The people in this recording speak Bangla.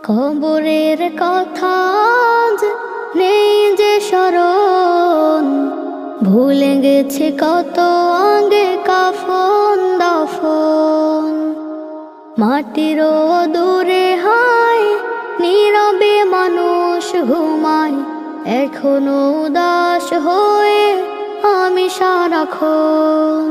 কবরের কথা আজ নেই যে স্মরণ, ভুলে গেছে কত আগে কাফন দাফন। মাটিরও দূরে হায় নীরবে মানুষ ঘুমায়, এখনো উদাস হয়ে আমি সারাক্ষণ।